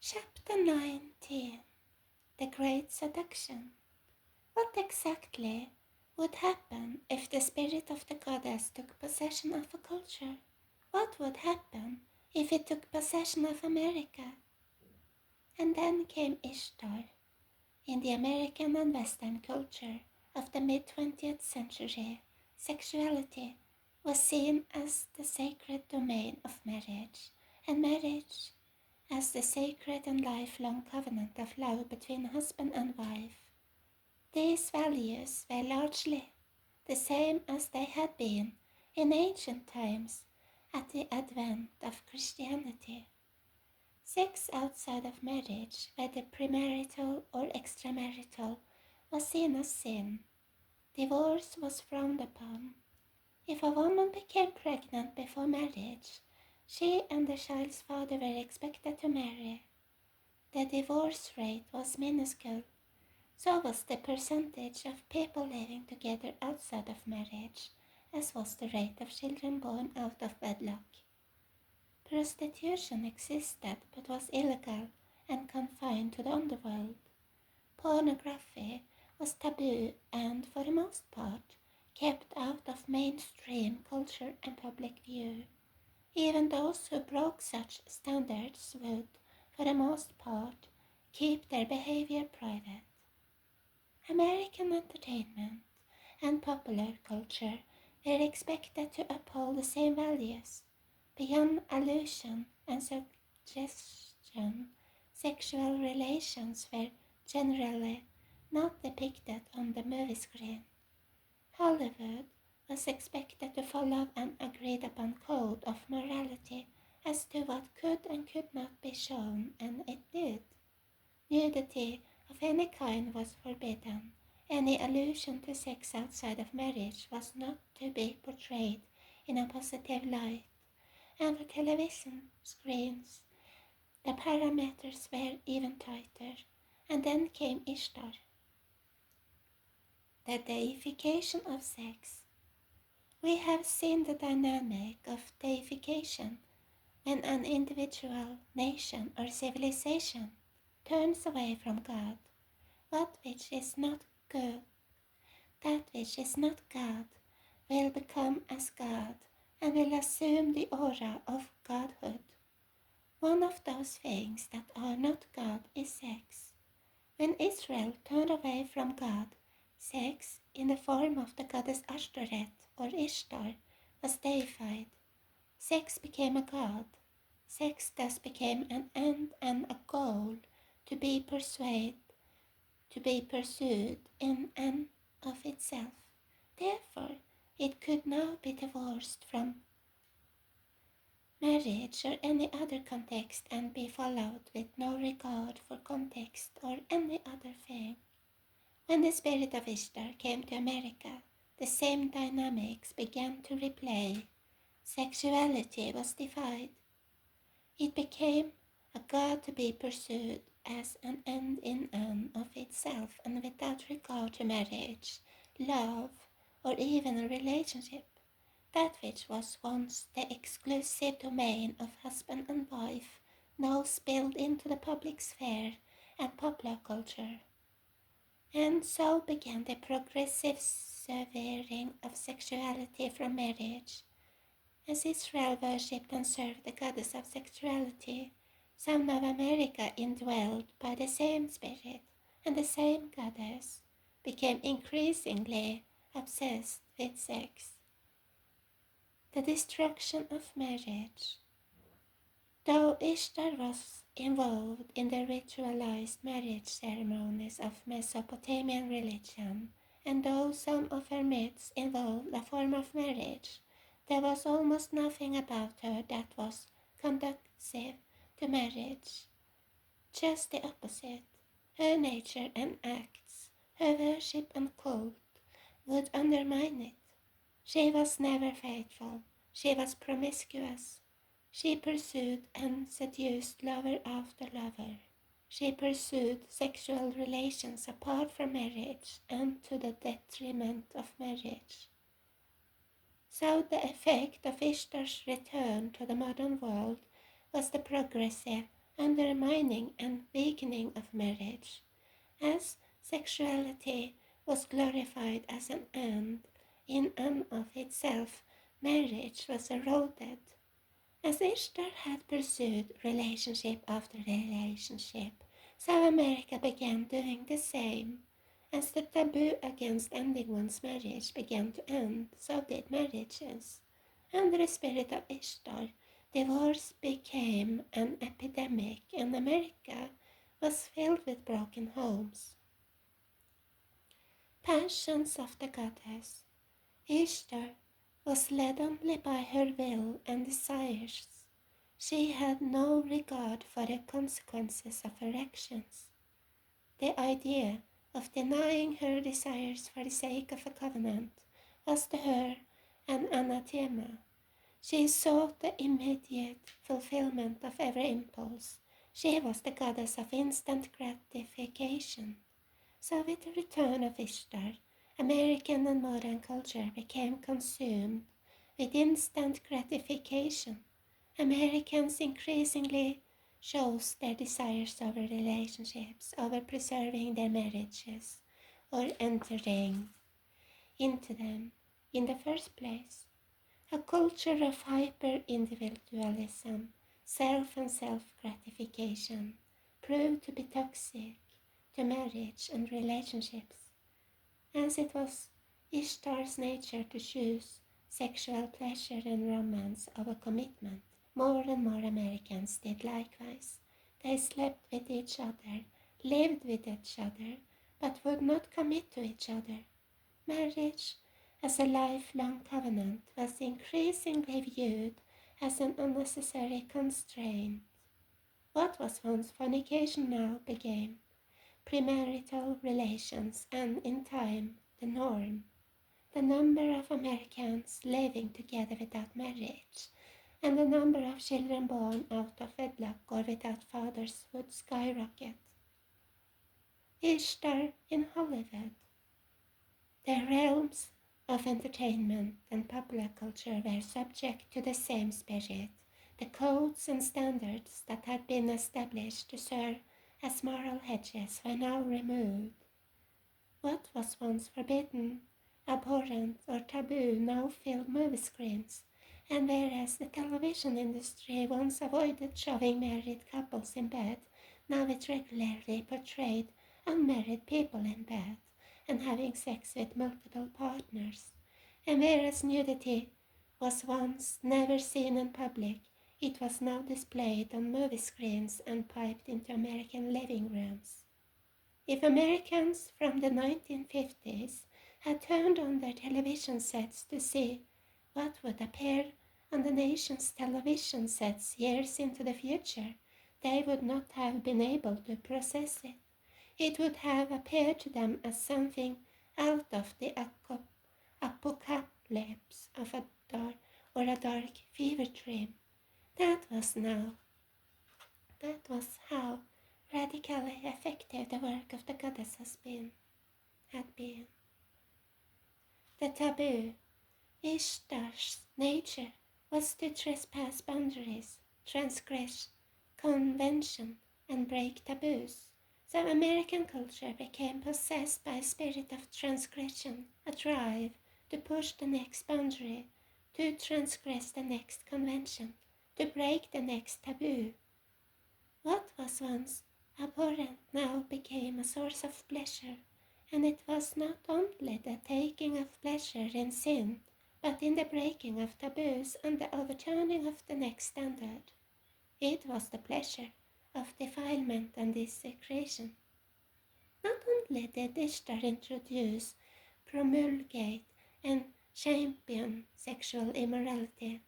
Chapter 19. The Great Seduction. What exactly would happen if the spirit of the goddess took possession of a culture? What would happen if it took possession of America? And then came Ishtar. In the American and Western culture of the mid-20th century, sexuality was seen as the sacred domain of marriage, and marriage as the sacred and lifelong covenant of love between husband and wife. These values were largely the same as they had been in ancient times at the advent of Christianity. Sex outside of marriage, whether premarital or extramarital, was seen as sin. Divorce was frowned upon. If a woman became pregnant before marriage, she and the child's father were expected to marry. The divorce rate was minuscule, so was the percentage of people living together outside of marriage, as was the rate of children born out of wedlock. Prostitution existed but was illegal and confined to the underworld. Pornography was taboo and, for the most part, kept out of mainstream culture and public view. Even those who broke such standards would, for the most part, keep their behavior private. American entertainment and popular culture were expected to uphold the same values. Beyond allusion and suggestion, sexual relations were generally not depicted on the movie screen. Hollywood was expected to follow an agreed-upon code of morality as to what could and could not be shown, and it did. Nudity of any kind was forbidden. Any allusion to sex outside of marriage was not to be portrayed in a positive light, and for television screens, the parameters were even tighter. And then came Ishtar. The deification of sex. We have seen the dynamic of deification when an individual, nation, or civilization turns away from God. That which is not God will become as God and will assume the aura of godhood. One of those things that are not God is sex. When Israel turned away from God, sex, in the form of the goddess Ashtoreth or Ishtar, was deified. Sex became a god. Sex thus became an end and a goal to be pursued in and of itself. Therefore, it could now be divorced from marriage or any other context and be followed with no regard for context or any other thing. When the spirit of Ishtar came to America, the same dynamics began to replay. Sexuality was defied. It became a god to be pursued as an end in and of itself and without regard to marriage, love, or even a relationship. That which was once the exclusive domain of husband and wife now spilled into the public sphere and popular culture. And so began the progressive severing of sexuality from marriage. As Israel worshipped and served the goddess of sexuality, some of America, indwelled by the same spirit and the same goddess, became increasingly obsessed with sex. The destruction of marriage. Though Ishtar was involved in the ritualized marriage ceremonies of Mesopotamian religion, and though some of her myths involved a form of marriage, there was almost nothing about her that was conducive to marriage. Just the opposite. Her nature and acts, her worship and cult, would undermine it. She was never faithful. She was promiscuous. She pursued and seduced lover after lover. She pursued sexual relations apart from marriage and to the detriment of marriage. So the effect of Ishtar's return to the modern world was the progressive undermining and weakening of marriage, as sexuality was glorified as an end in and of itself. Marriage was eroded. As Ishtar had pursued relationship after relationship, South America began doing the same. As the taboo against ending one's marriage began to end, so did marriages. Under the spirit of Ishtar, divorce became an epidemic, and America was filled with broken homes. Passions of the goddess. Ishtar was led only by her will and desires. She had no regard for the consequences of her actions. The idea of denying her desires for the sake of a covenant was to her an anathema. She sought the immediate fulfillment of every impulse. She was the goddess of instant gratification. So with the return of Ishtar, American and modern culture became consumed with instant gratification. Americans increasingly chose their desires over relationships, over preserving their marriages, or entering into them in the first place. A culture of hyper-individualism, self and self-gratification proved to be toxic to marriage and relationships, as it was Ishtar's nature to choose sexual pleasure and romance over commitment. More and more Americans did likewise. They slept with each other, lived with each other, but would not commit to each other. Marriage as a lifelong covenant was increasingly viewed as an unnecessary constraint. What was once fornication now became premarital relations, and in time the norm. The number of Americans living together without marriage and the number of children born out of wedlock or without fathers would skyrocket. Ishtar in Hollywood. The realms of entertainment and popular culture were subject to the same spirit. The codes and standards that had been established to serve as moral hedges were now removed. What was once forbidden, abhorrent, or taboo now filled movie screens, and whereas the television industry once avoided showing married couples in bed, now it regularly portrayed unmarried people in bed and having sex with multiple partners. And whereas nudity was once never seen in public, it was now displayed on movie screens and piped into American living rooms. If Americans from the 1950s had turned on their television sets to see what would appear on the nation's television sets years into the future, they would not have been able to process it. It would have appeared to them as something out of the apocalypse of a dark fever dream. That was how radically effective the work of the goddess had been. The taboo. Ishtar's nature was to trespass boundaries, transgress convention, and break taboos. So American culture became possessed by a spirit of transgression, a drive to push the next boundary, to transgress the next convention, to break the next taboo. What was once abhorrent now became a source of pleasure, and it was not only the taking of pleasure in sin, but in the breaking of taboos and the overturning of the next standard. It was the pleasure of defilement and desecration. Not only did Ishtar introduce, promulgate, and champion sexual immorality,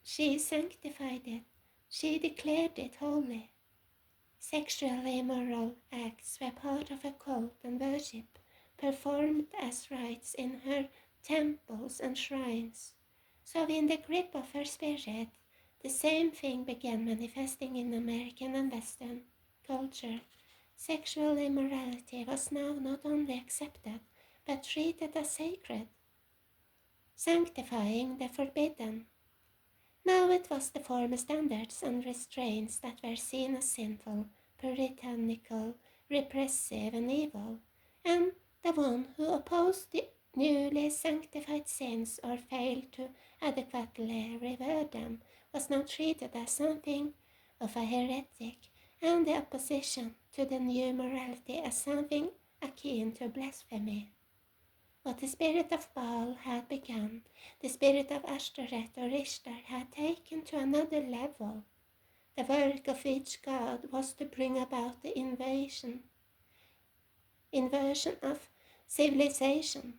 she sanctified it, she declared it holy. Sexually immoral acts were part of a cult and worship, performed as rites in her temples and shrines. So in the grip of her spirit, the same thing began manifesting in American and Western culture. Sexual immorality was now not only accepted, but treated as sacred, sanctifying the forbidden. Now it was the former standards and restraints that were seen as sinful, puritanical, repressive, and evil, and the one who opposed the newly sanctified sins or failed to adequately revere them was now treated as something of a heretic, and the opposition to the new morality as something akin to blasphemy. What the spirit of Baal had begun, the spirit of Ashtoreth or Ishtar had taken to another level. The work of each god was to bring about the inversion of civilization.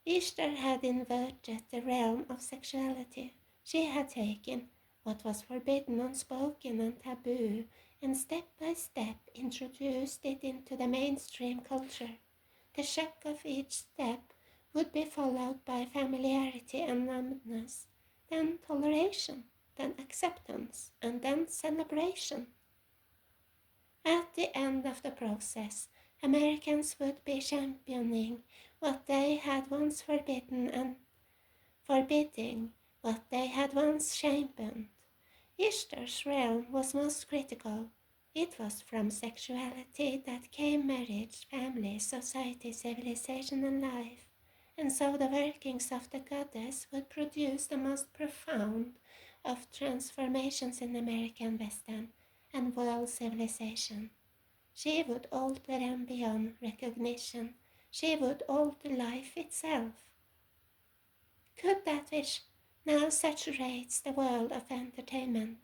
Ishtar had inverted the realm of sexuality. She had taken what was forbidden, unspoken, and taboo, and step by step introduced it into the mainstream culture. The shock of each step would be followed by familiarity and numbness, then toleration, then acceptance, and then celebration. At the end of the process, Americans would be championing what they had once forbidden and forbidding what they had once championed. Ishtar's realm was most critical. It was from sexuality that came marriage, family, society, civilization, and life. And so the workings of the goddess would produce the most profound of transformations in American Western and world civilization. She would alter them beyond recognition. She would alter life itself. Could that which now saturates the world of entertainment,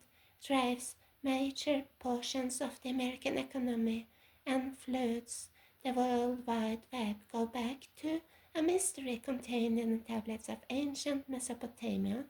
drives major portions of the American economy, and floods the World Wide Web, go back to a mystery contained in the tablets of ancient Mesopotamia?